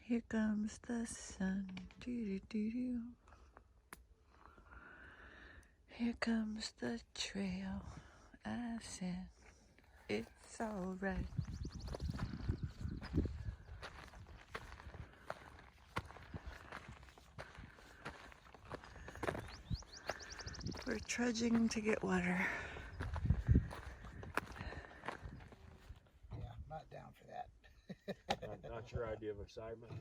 Here comes the sun. Doo-doo-doo-doo. Here comes the trail. I said, it's alright. We're trudging to get water. Yeah, I'm not down for that. Not your idea of excitement.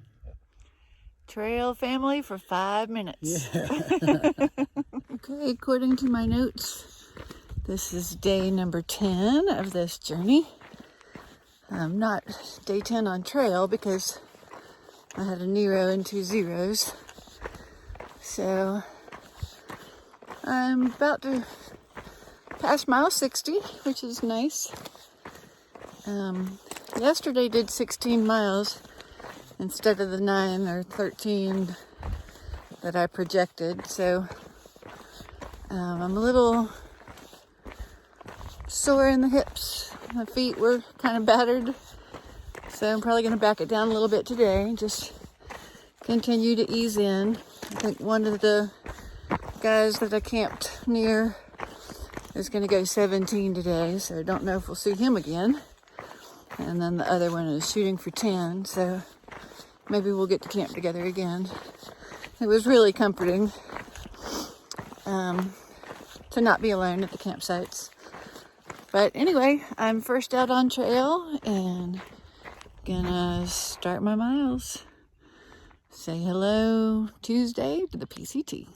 Trail family for 5 minutes. Yeah. Okay, according to my notes, this is day number 10 of this journey. Not day 10 on trail because I had a Nero and 2 zeros. So I'm about to pass mile 60, which is nice. Yesterday did 16 miles instead of the 9 or 13 that I projected. So I'm a little sore in the hips. My feet were kind of battered. So I'm probably going to back it down a little bit today. Just continue to ease in. I think one of the guys that I camped near is going to go 17 today. So I don't know if we'll see him again. And then the other one is shooting for 10. So maybe we'll get to camp together again. It was really comforting to not be alone at the campsites. But anyway, I'm first out on trail and gonna start my miles. Say hello Tuesday to the PCT.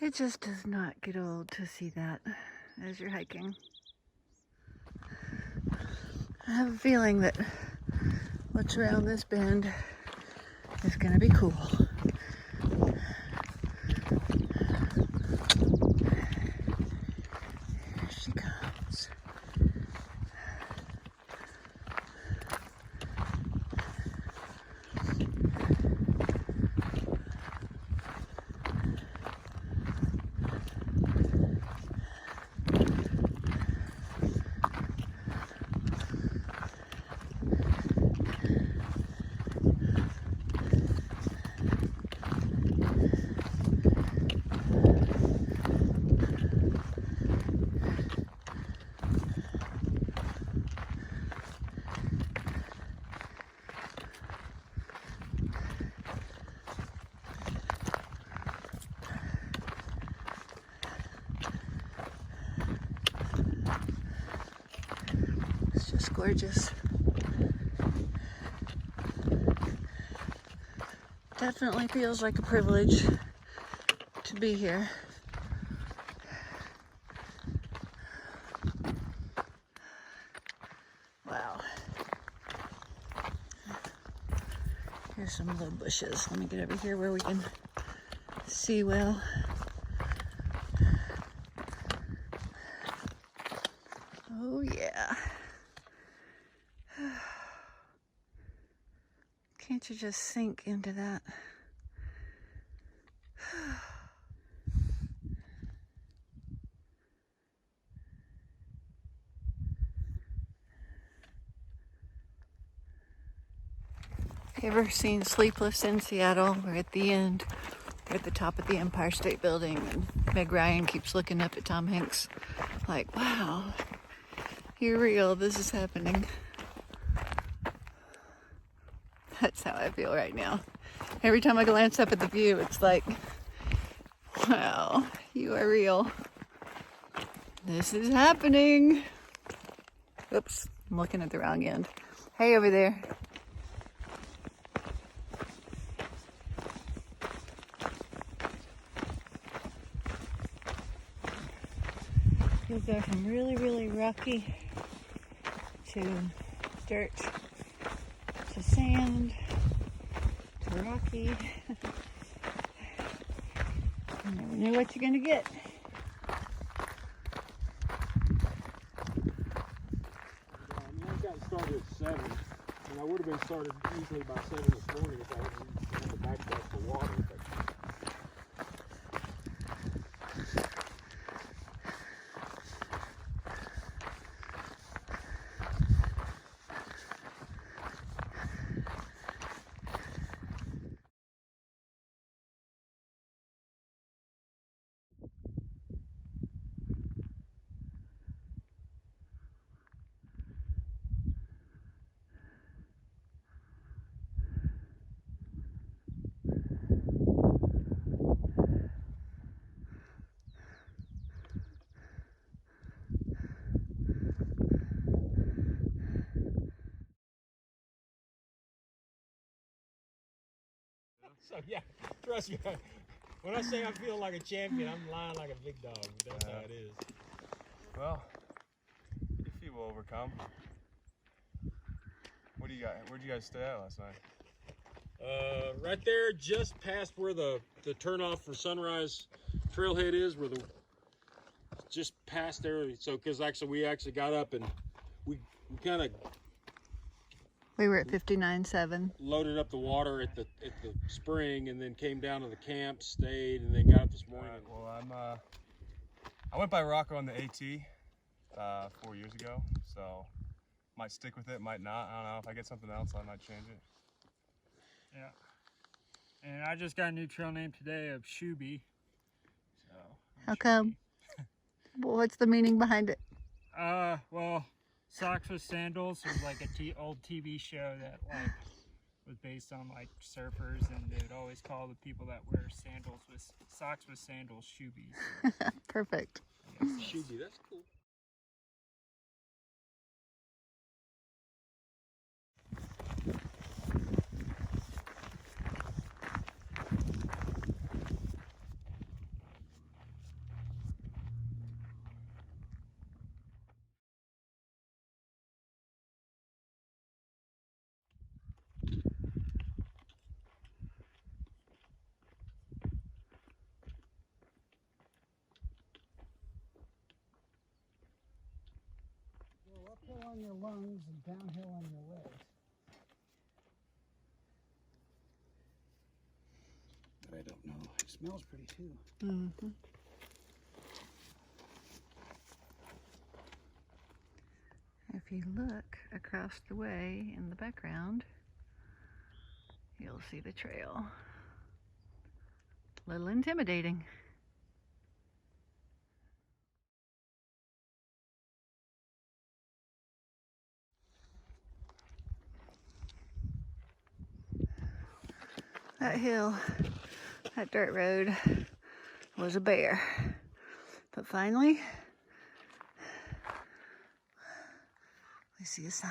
It just does not get old to see that as you're hiking. I have a feeling that what's around this bend is going to be cool. Here she comes. It's just gorgeous. Definitely feels like a privilege to be here. Wow. Here's some little bushes. Let me get over here where we can see well. Oh yeah. Can't you just sink into that? You ever seen Sleepless in Seattle? We're at the end. We're at the top of the Empire State Building and Meg Ryan keeps looking up at Tom Hanks like, wow, you're real, this is happening. That's how I feel right now. Every time I glance up at the view, it's like, wow, you are real. This is happening. Oops, I'm looking at the wrong end. Hey, over there. You'll go from really, really rocky to dirt to sand to rocky. You never knew what you're gonna get. I got started at 7, and I would have been started easily by 7 this morning if I hadn't had the backpack for water. But so yeah, trust me. When I say I feel like a champion, I'm lying like a big dog. That's how it is. Well, if you will overcome. What do you got? Where'd you guys stay at last night? Right there, just past where the turnoff for Sunrise Trailhead is, where the just past there. So, because actually we actually got up and we kind of We were at 59.7. loaded up the water at the spring, and then came down to the camp, stayed, and then got up this morning. Well, I went by Rocco on the AT 4 years ago, so might stick with it, might not. I don't know. If I get something else, I might change it. Yeah. And I just got a new trail name today of Shooby. So. How come? What's the meaning behind it? Well, Socks with Sandals was like a old TV show that like was based on like surfers, and they would always call the people that wear sandals with socks with sandals Shoobies. Perfect. Shooby, that's cool. Go uphill on your lungs and downhill on your legs. But I don't know. It smells pretty too. Mm-hmm. If you look across the way in the background, you'll see the trail. A little intimidating. That hill, that dirt road, was a bear. But finally, we see a sign.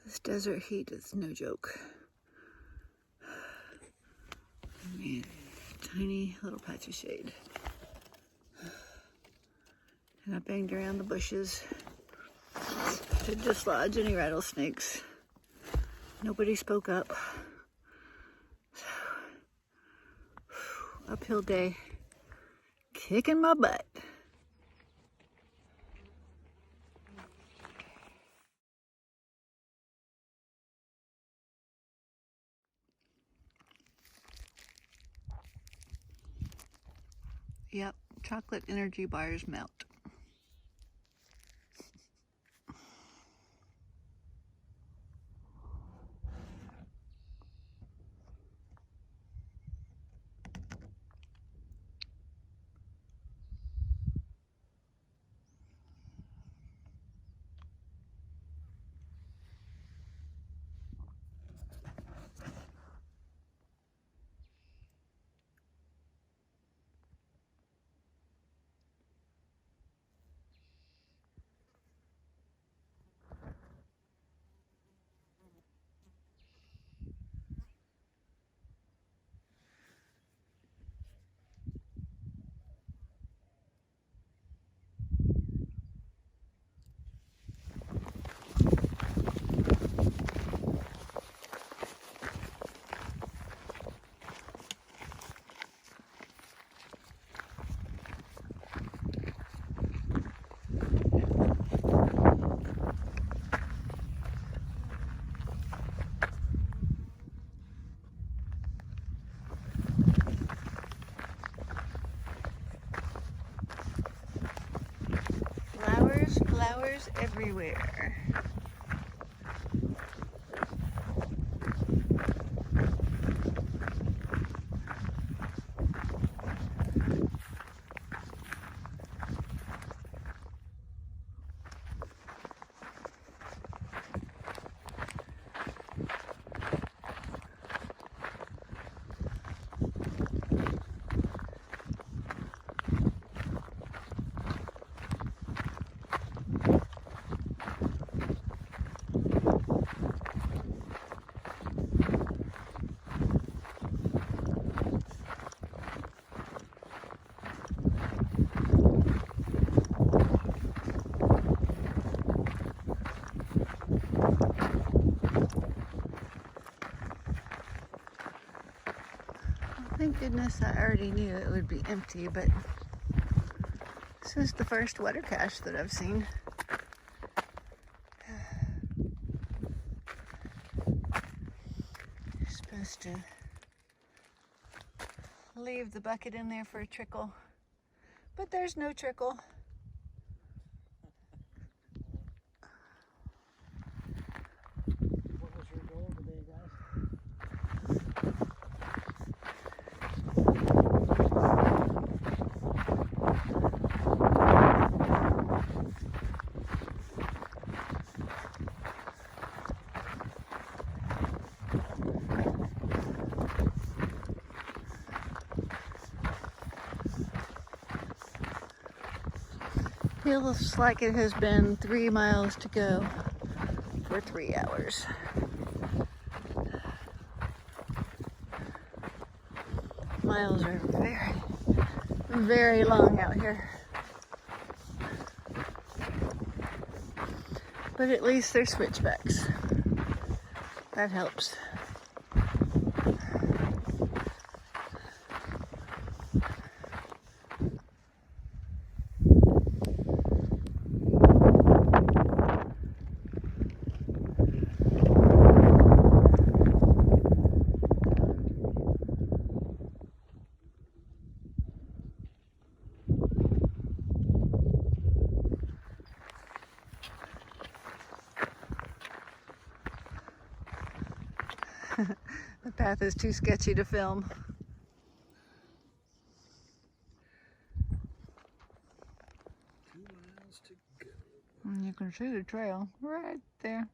This desert heat is no joke. Man, tiny little patch of shade. And I banged around the bushes to dislodge any rattlesnakes. Nobody spoke up. So, uphill day, kicking my butt. Yep, chocolate energy bars melt. Bears everywhere. Thank goodness I already knew it would be empty, but this is the first water cache that I've seen. You're supposed to leave the bucket in there for a trickle, but there's no trickle. What was your goal today, guys? Feels like it has been 3 miles to go for 3 hours. Miles are very, very long out here. But at least they're switchbacks. That helps. The path is too sketchy to film. 2 miles to go. And you can see the trail right there.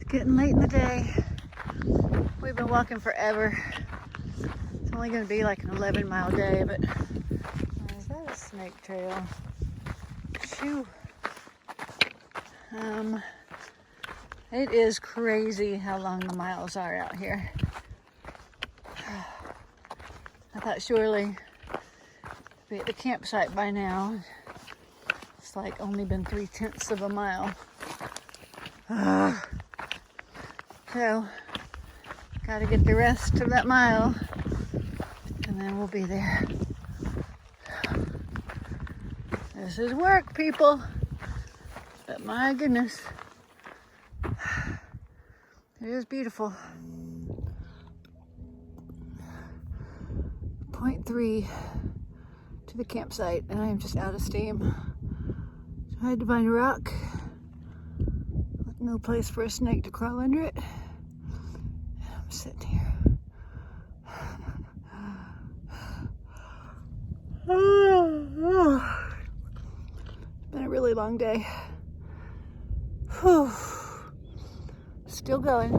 Getting late in the day. We've been walking forever. It's only going to be like an 11-mile day, but is that a snake trail? Shoo. It is crazy how long the miles are out here. I thought surely be at the campsite by now. It's like only been 3/10 of a mile. So, gotta get the rest of that mile, and then we'll be there. This is work, people, but my goodness, it is beautiful. 0.3 to the campsite, and I am just out of steam. So I had to find a rock with no place for a snake to crawl under it. And I'm sitting here. It's been a really long day. Whew. Still going.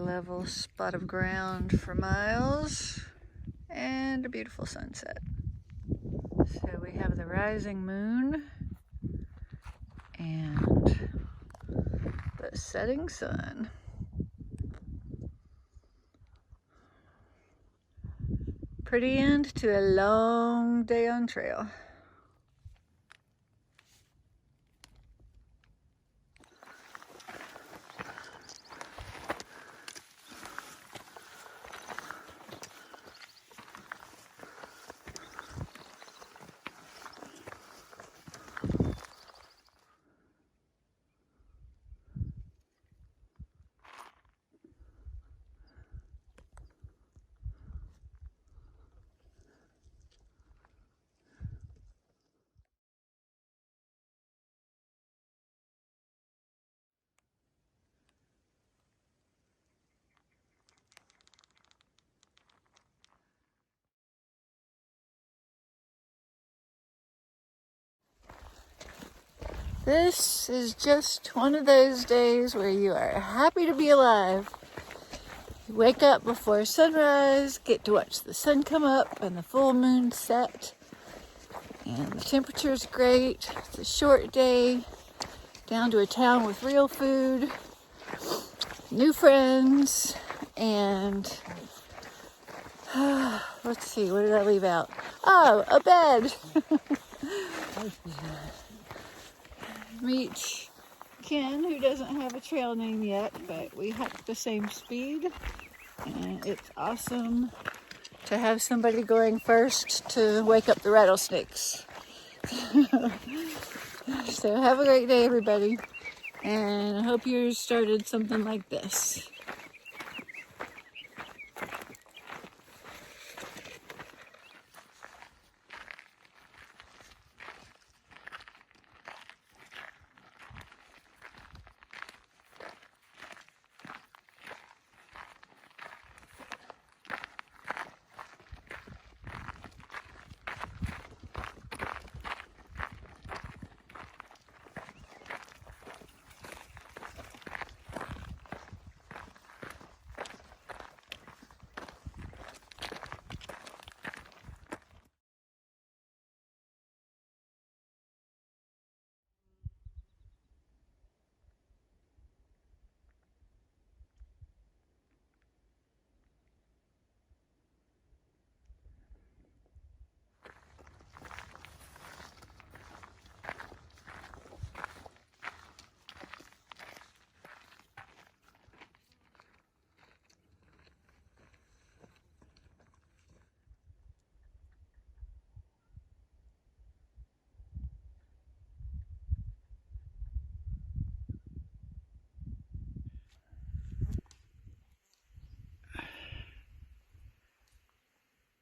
Level spot of ground for miles and a beautiful sunset. So we have the rising moon and the setting sun. Pretty end to a long day on trail. This is just one of those days where you are happy to be alive. You wake up before sunrise, get to watch the sun come up and the full moon set. And the temperature's great. It's a short day. Down to a town with real food, new friends, and let's see, what did I leave out? Oh, a bed. Meet Ken, who doesn't have a trail name yet, but we hike the same speed, and it's awesome to have somebody going first to wake up the rattlesnakes. So have a great day, everybody, and I hope yours started something like this.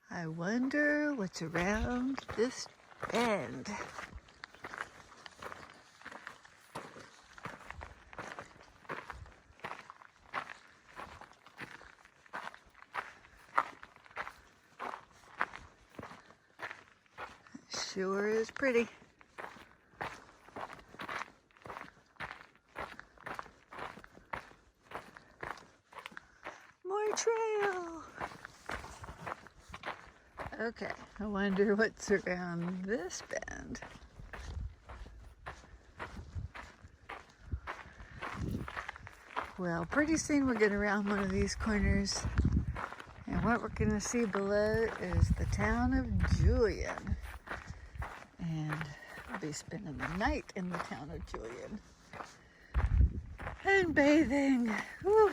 I wonder what's around this bend. Sure is pretty. More trail. Okay, I wonder what's around this bend. Well, pretty soon we're getting around one of these corners, and what we're going to see below is the town of Julian. And we'll be spending the night in the town of Julian and bathing. Whew.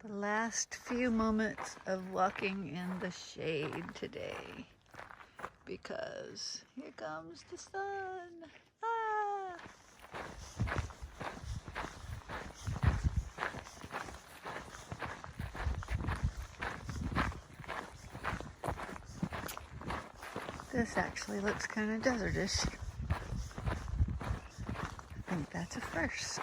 The last few moments of walking in the shade today, because here comes the sun. Ah! This actually looks kind of desertish. I think that's a first.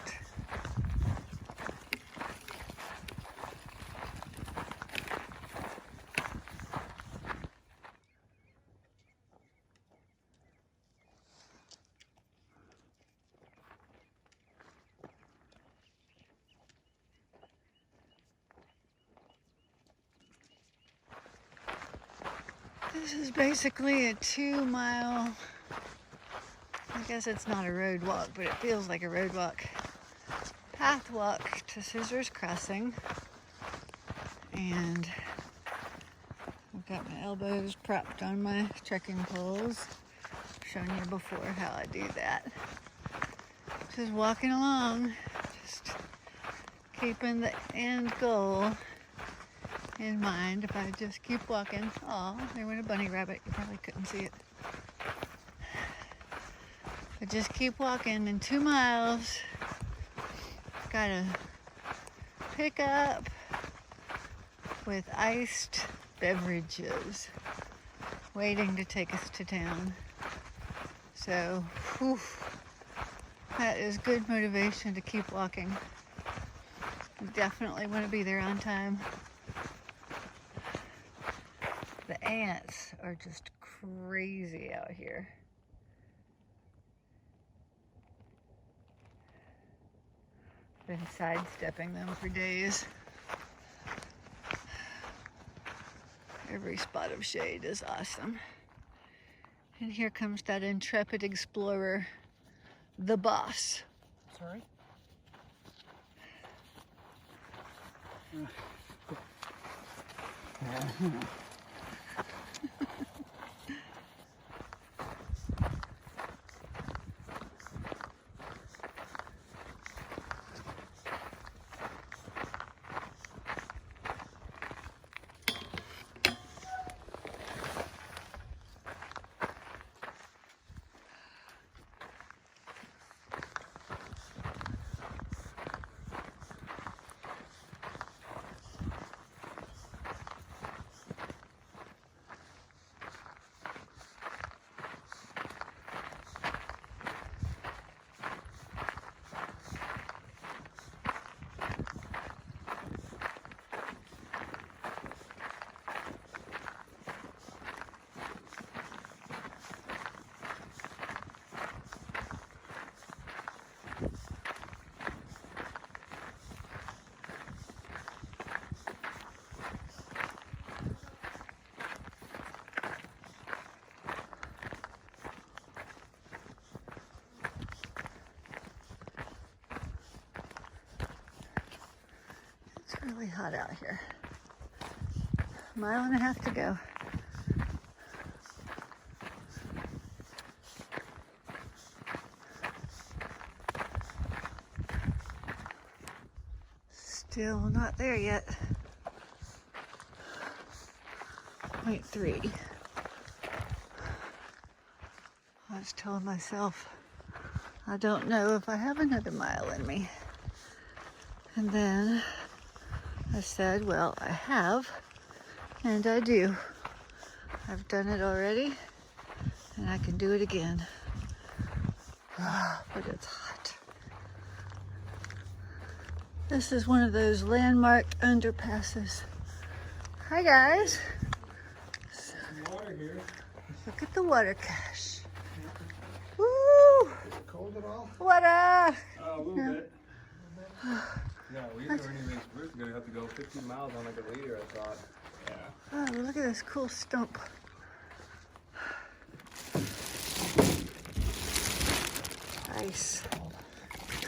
This is basically a 2-mile, I guess it's not a road walk, but it feels like a road walk, path walk to Scissors Crossing. And I've got my elbows propped on my trekking poles. I've shown you before how I do that. Just walking along, just keeping the end goal in mind. If I just keep walking. Oh, there went a bunny rabbit. You probably couldn't see it. But just keep walking. In 2 miles, gotta pick up with iced beverages waiting to take us to town. So, whew, that is good motivation to keep walking. Definitely want to be there on time. The ants are just crazy out here. Been sidestepping them for days. Every spot of shade is awesome. And here comes that intrepid explorer, the boss. Sorry? It's really hot out here. 1.5 miles to go. Still not there yet. 0.3. I was telling myself, I don't know if I have another mile in me. And then I said, well, I have, and I do. I've done it already, and I can do it again. But it's hot. This is one of those landmarked underpasses. Hi, guys. Water here. Look at the water cache. Woo! Cold at all? What A little bit. Yeah, we already raised roof. We're gonna have to go 15 miles on like a liter, I thought. Yeah. Oh, look at this cool stump. Nice.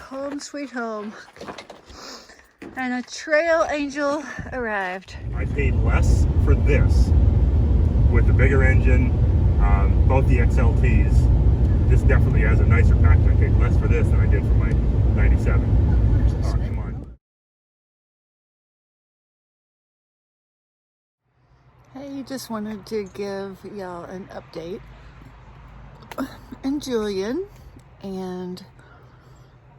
Home sweet home. And a trail angel arrived. I paid less for this with the bigger engine, both the XLTs. This definitely has a nicer package. I paid less for this than I did for my 97. Oh, come on. Hey, just wanted to give y'all an update. And Julian, and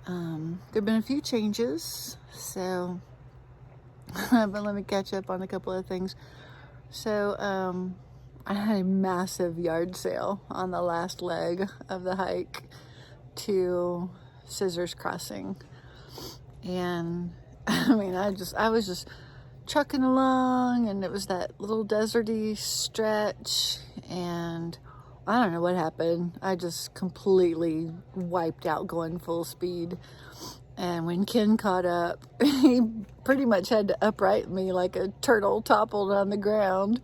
there have been a few changes, so but let me catch up on a couple of things. So I had a massive yard sale on the last leg of the hike to Scissors Crossing, and I mean I was just trucking along, and it was that little deserty stretch, and I don't know what happened. I just completely wiped out going full speed. And when Ken caught up, he pretty much had to upright me like a turtle toppled on the ground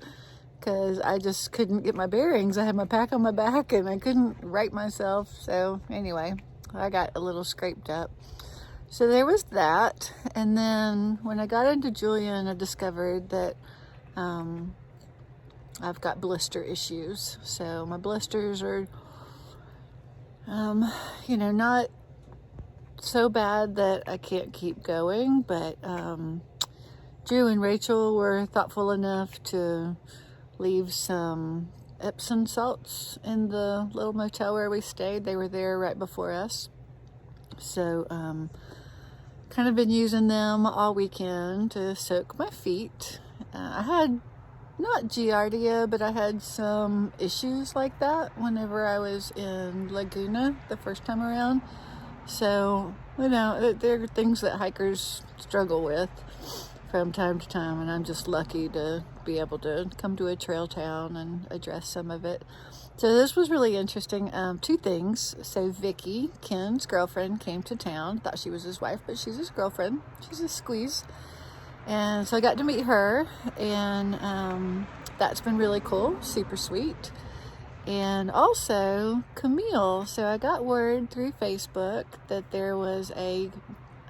because I just couldn't get my bearings. I had my pack on my back and I couldn't right myself. So anyway, I got a little scraped up. So there was that. And then when I got into Julian, I discovered that I've got blister issues. So my blisters are, not so bad that I can't keep going, but Drew and Rachel were thoughtful enough to leave some Epsom salts in the little motel where we stayed. They were there right before us. So kind of been using them all weekend to soak my feet. I had not Giardia, but I had some issues like that whenever I was in Laguna the first time around. So, there are things that hikers struggle with from time to time, and I'm just lucky to be able to come to a trail town and address some of it. So this was really interesting. Two things. So Vicky, Ken's girlfriend, came to town. Thought she was his wife, but she's his girlfriend. She's a squeeze. And so I got to meet her, and that's been really cool, super sweet. And also Camille. So I got word through Facebook that there was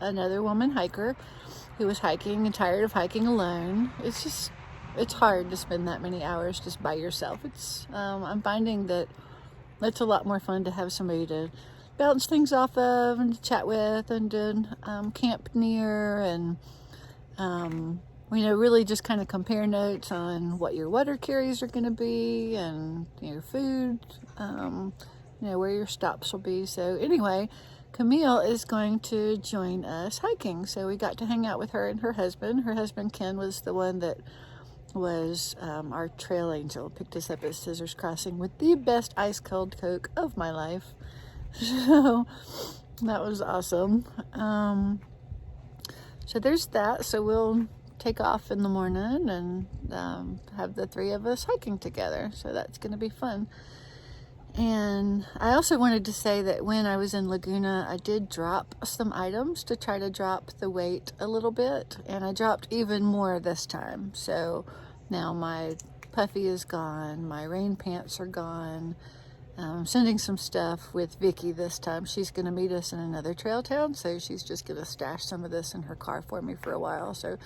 another woman hiker who was hiking and tired of hiking alone. It's hard to spend that many hours just by yourself. I'm finding that it's a lot more fun to have somebody to bounce things off of and to chat with and to camp near and really just kind of compare notes on what your water carries are going to be and your food, where your stops will be. So anyway, Camille is going to join us hiking. So we got to hang out with her and her husband. Her husband, Ken, was the one that was our trail angel, picked us up at Scissors Crossing with the best ice cold Coke of my life. So that was awesome. So there's that. So we'll take off in the morning and have the three of us hiking together. So that's going to be fun. And I also wanted to say that when I was in Laguna, I did drop some items to try to drop the weight a little bit. And I dropped even more this time. So now my puffy is gone. My rain pants are gone. I'm sending some stuff with Vicky this time. She's going to meet us in another trail town. So she's just going to stash some of this in her car for me for a while. So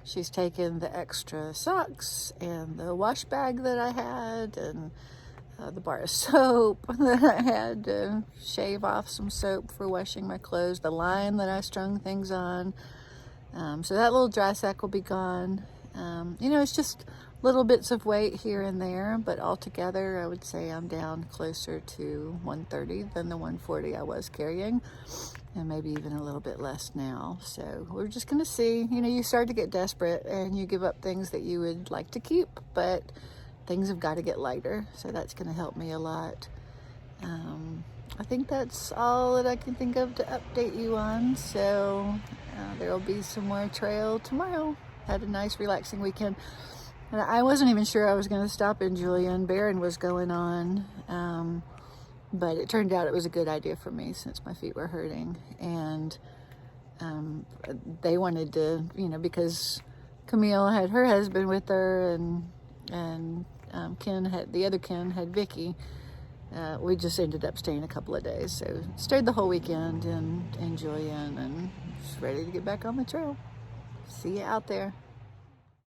she's taken the extra socks and the wash bag that I had and the bar of soap that I had to shave off some soap for washing my clothes, the line that I strung things on. So that little dry sack will be gone. It's just little bits of weight here and there, but altogether I would say I'm down closer to 130 than the 140 I was carrying, and maybe even a little bit less now. So we're just going to see. You start to get desperate and you give up things that you would like to keep, but things have got to get lighter, so that's going to help me a lot. I think that's all that I can think of to update you on. So there will be some more trail tomorrow. Had a nice relaxing weekend. And I wasn't even sure I was going to stop in Julian. Barron was going on, but it turned out it was a good idea for me since my feet were hurting. And they wanted to, because Camille had her husband with her, and Ken had Vicky. we just ended up staying a couple of days. So stayed the whole weekend in Julian and just ready to get back on the trail. See you out there.